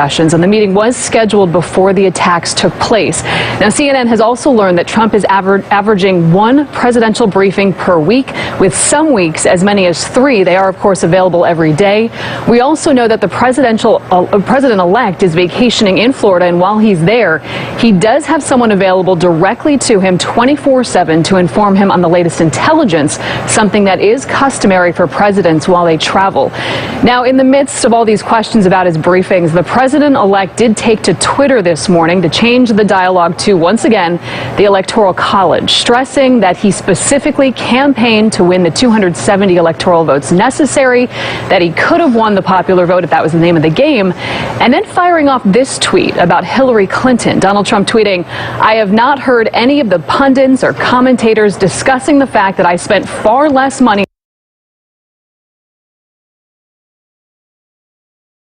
and the meeting was scheduled before the attacks took place. Now, CNN has also learned that Trump is averaging one presidential briefing per week, with some weeks as many as 3. They are, of course, available every day. We also know that the president-elect is vacationing in Florida, and while he's there, he does have someone available directly to him 24/7 to inform him on the latest intelligence, something that is customary for presidents while they travel. Now, in the midst of all these questions about his briefings, the president-elect did take to Twitter this morning to change the dialogue to, once again, the Electoral College, stressing that he specifically campaigned to win the 270 electoral votes necessary, that he could have won the popular vote if that was the name of the game, and then firing off this tweet about Hillary Clinton. Donald Trump tweeting, "I have not heard any of the pundits or commentators discussing the fact that I spent far less money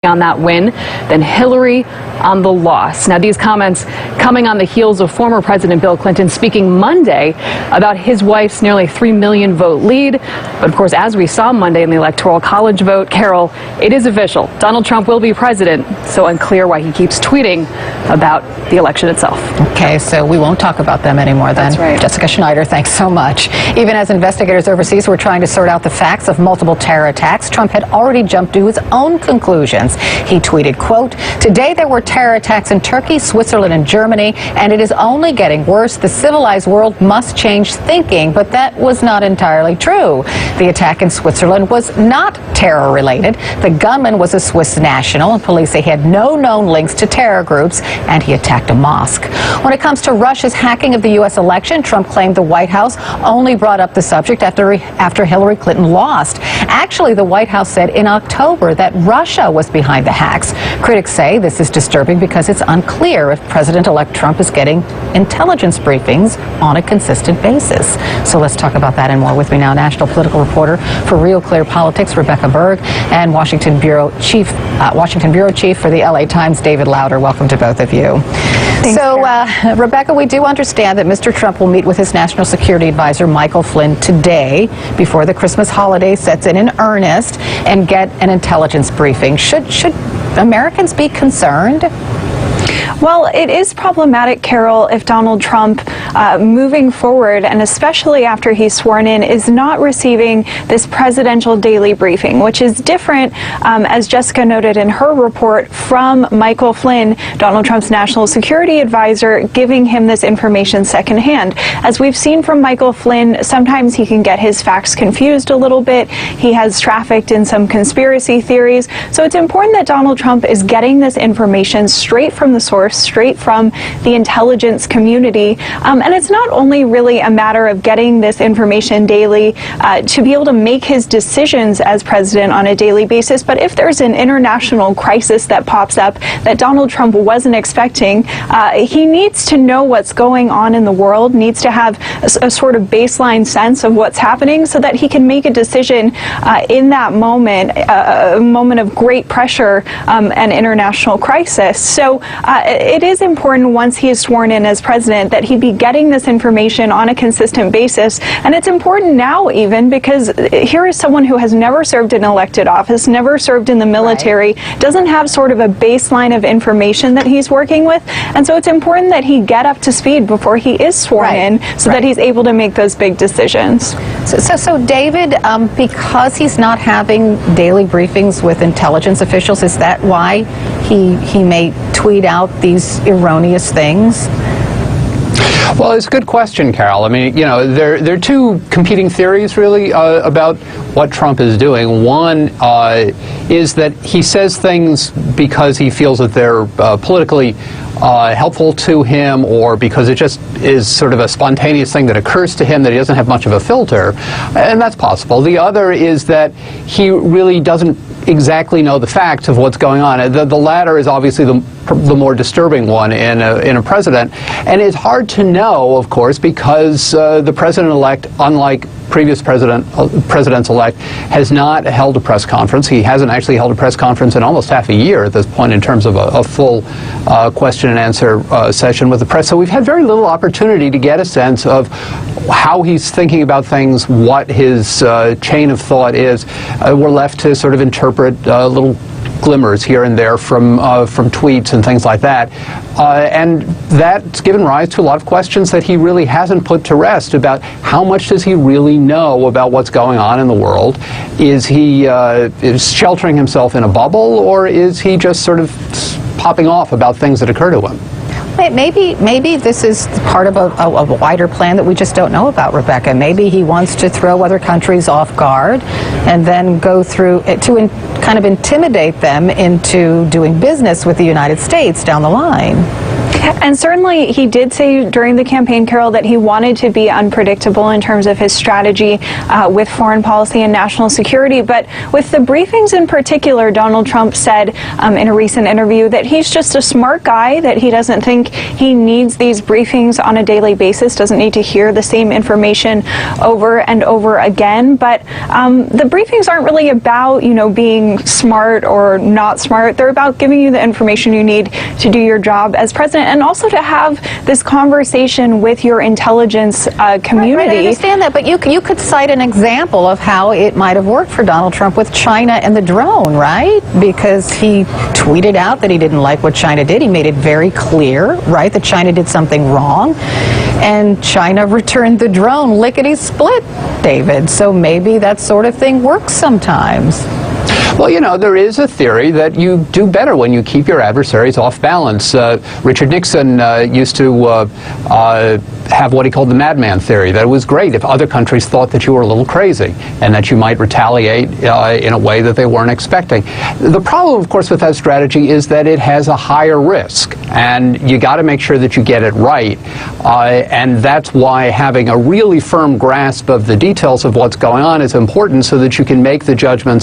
on that win than Hillary on the loss." Now, these comments coming on the heels of former President Bill Clinton speaking Monday about his wife's nearly 3 million vote lead. But of course, as we saw Monday in the Electoral College vote, Carol, it is official. Donald Trump will be president. So unclear why he keeps tweeting about the election itself. Okay, so we won't talk about them anymore then. That's right. Jessica Schneider, thanks so much. Even as investigators overseas were trying to sort out the facts of multiple terror attacks, Trump had already jumped to his own conclusions. He tweeted, quote, "Today there were terror attacks in Turkey, Switzerland, and Germany, and it is only getting worse. The civilized world must change thinking." But that was not entirely true. The attack in Switzerland was not terror-related. The gunman was a Swiss national, and police say he had no known links to terror groups, and he attacked a mosque. When it comes to Russia's hacking of the U.S. election, Trump claimed the White House only brought up the subject after Hillary Clinton lost. Actually, the White House said in October that Russia was behind the hacks. Critics say this is disturbing because it's unclear if President-elect Trump is getting intelligence briefings on a consistent basis. So let's talk about that and more. With me now, national political reporter for Real Clear Politics, Rebecca Berg, and Washington Bureau Chief for the LA Times, David Lauder. Welcome to both of you. Thanks, so, Rebecca, we do understand that Mr. Trump will meet with his national security advisor, Michael Flynn, today before the Christmas holiday sets in earnest and get an intelligence briefing. Should Americans be concerned? Well, it is problematic, Carol, if Donald Trump, moving forward, and especially after he's sworn in, is not receiving this presidential daily briefing, which is different, as Jessica noted in her report, from Michael Flynn, Donald Trump's national security advisor, giving him this information secondhand. As we've seen from Michael Flynn, sometimes he can get his facts confused a little bit. He has trafficked in some conspiracy theories. So it's important that Donald Trump is getting this information straight from the source, straight from the intelligence community. And it's not only really a matter of getting this information daily to be able to make his decisions as president on a daily basis, but if there's an international crisis that pops up that Donald Trump wasn't expecting, he needs to know what's going on in the world, needs to have a sort of baseline sense of what's happening so that he can make a decision in that moment, a moment of great pressure and international crisis. So it is important once he is sworn in as president that he be getting this information on a consistent basis. And it's important now even because here is someone who has never served in elected office, never served in the military, doesn't have sort of a baseline of information that he's working with. And so it's important that he get up to speed before he is sworn in so that he's able to make those big decisions. So David, because he's not having daily briefings with intelligence officials, is that why he may tweet out these erroneous things? Well, it's a good question, Carol. I mean, you know, there are two competing theories, really, about what Trump is doing. One is that he says things because he feels that they're politically helpful to him, or because it just is sort of a spontaneous thing that occurs to him, that he doesn't have much of a filter, and that's possible. The other is that he really doesn't exactly know the facts of what's going on. The latter is obviously the more disturbing one in a president, and it's hard to know, of course, because the president-elect, unlike previous presidents-elect, has not held a press conference. He hasn't actually held a press conference in almost half a year at this point in terms of a full question and answer session with the press. So we've had very little opportunity to get a sense of how he's thinking about things, what his chain of thought is. We're left to sort of interpret little glimmers here and there from tweets and things like that. And that's given rise to a lot of questions that he really hasn't put to rest about how much does he really know about what's going on in the world. Is he is sheltering himself in a bubble, or is he just sort of popping off about things that occur to him? Maybe this is part of a wider plan that we just don't know about, Rebecca. Maybe he wants to throw other countries off guard and then go through to kind of intimidate them into doing business with the United States down the line. And certainly he did say during the campaign, Carol, that he wanted to be unpredictable in terms of his strategy with foreign policy and national security. But with the briefings in particular, Donald Trump said in a recent interview that he's just a smart guy, that he doesn't think he needs these briefings on a daily basis, doesn't need to hear the same information over and over again. But the briefings aren't really about, being smart or not smart. They're about giving you the information you need to do your job as president, and also to have this conversation with your intelligence community. Right, I understand that, but you could cite an example of how it might have worked for Donald Trump with China and the drone, right? Because he tweeted out that he didn't like what China did. He made it very clear, right, that China did something wrong, and China returned the drone lickety-split, David. So maybe that sort of thing works sometimes. Well, there is a theory that you do better when you keep your adversaries off balance. Richard Nixon used to have what he called the madman theory, that it was great if other countries thought that you were a little crazy and that you might retaliate in a way that they weren't expecting. The problem, of course, with that strategy is that it has a higher risk, and you got to make sure that you get it right. And that's why having a really firm grasp of the details of what's going on is important, so that you can make the judgments